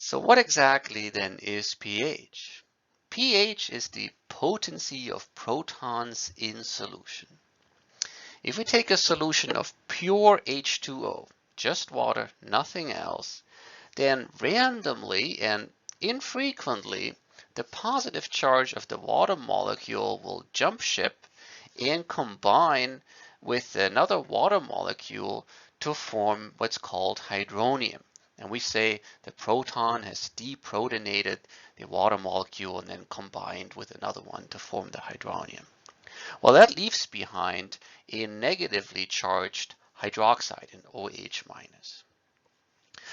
So what exactly then is pH? pH is the potency of protons in solution. If we take a solution of pure H2O, just water, nothing else, then randomly and infrequently, the positive charge of the water molecule will jump ship and combine with another water molecule to form what's called hydronium. And we say the proton has deprotonated the water molecule and then combined with another one to form the hydronium. Well, that leaves behind a negatively charged hydroxide, an OH minus.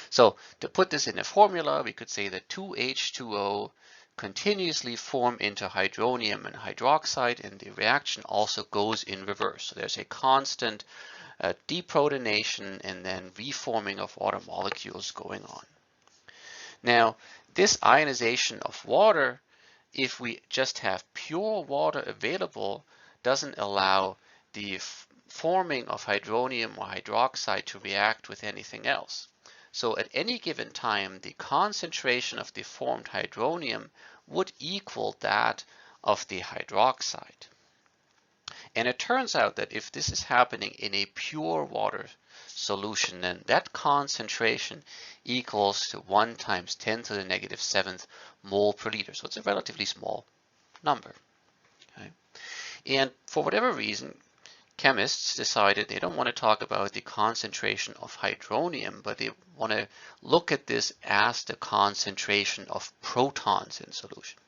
So to put this in a formula, we could say that 2H2O continuously form into hydronium and hydroxide, and the reaction also goes in reverse. So there's a constant deprotonation and then reforming of water molecules going on. Now, this ionization of water, if we just have pure water available, doesn't allow the forming of hydronium or hydroxide to react with anything else. So at any given time, the concentration of the formed hydronium would equal that of the hydroxide. And it turns out that if this is happening in a pure water solution, then that concentration equals to 1 times 10 to the negative 7th mole per liter. So it's a relatively small number. Okay? And for whatever reason, chemists decided they don't want to talk about the concentration of hydronium, but they want to look at this as the concentration of protons in solution.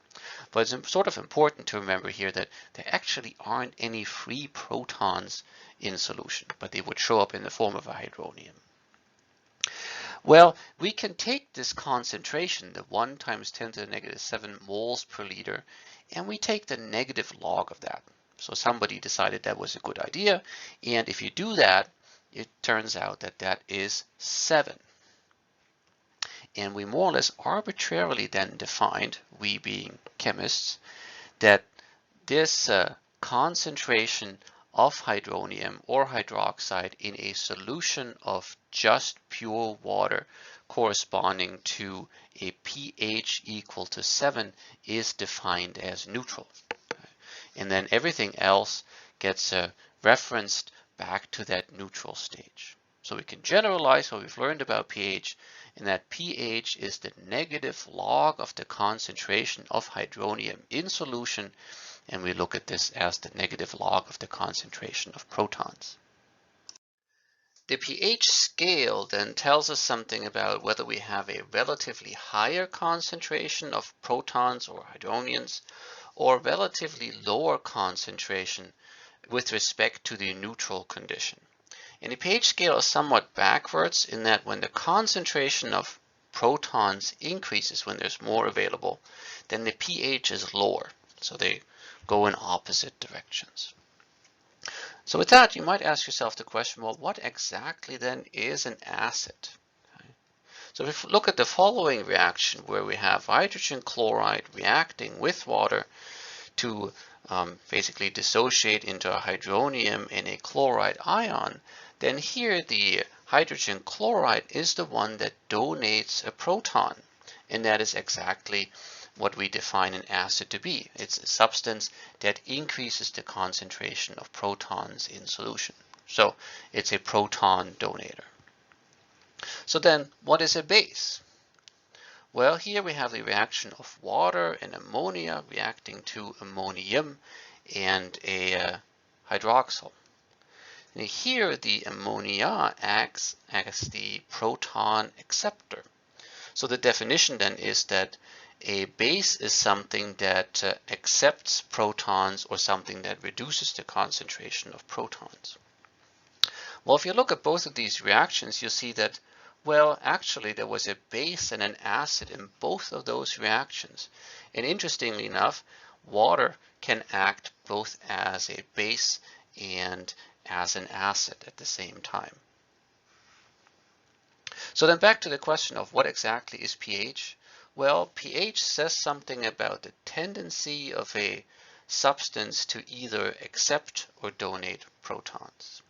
But it's sort of important to remember here that there actually aren't any free protons in solution, but they would show up in the form of a hydronium. Well, we can take this concentration, the 1 times 10 to the negative 7 moles per liter, and we take the negative log of that. So somebody decided that was a good idea, and if you do that, it turns out that that is 7. And we more or less arbitrarily then defined, we being chemists, that this concentration of hydronium or hydroxide in a solution of just pure water corresponding to a pH equal to 7 is defined as neutral. And then everything else gets referenced back to that neutral stage. So we can generalize what we've learned about pH, and that pH is the negative log of the concentration of hydronium in solution, and we look at this as the negative log of the concentration of protons. The pH scale then tells us something about whether we have a relatively higher concentration of protons or hydroniums, or relatively lower concentration with respect to the neutral condition. And the pH scale is somewhat backwards in that when the concentration of protons increases, when there's more available, then the pH is lower. So they go in opposite directions. So with that, you might ask yourself the question, well, what exactly then is an acid? So if we look at the following reaction where we have hydrogen chloride reacting with water to basically dissociate into a hydronium and a chloride ion, then here the hydrogen chloride is the one that donates a proton. And that is exactly what we define an acid to be. It's a substance that increases the concentration of protons in solution. So it's a proton donator. So then what is a base? Well, here we have the reaction of water and ammonia reacting to ammonium and a hydroxyl. And here the ammonia acts as the proton acceptor. So the definition then is that a base is something that accepts protons or something that reduces the concentration of protons. Well, if you look at both of these reactions, you'll see that, well, actually there was a base and an acid in both of those reactions. And interestingly enough, water can act both as a base and as an acid at the same time. So then back to the question of what exactly is pH? Well, pH says something about the tendency of a substance to either accept or donate protons.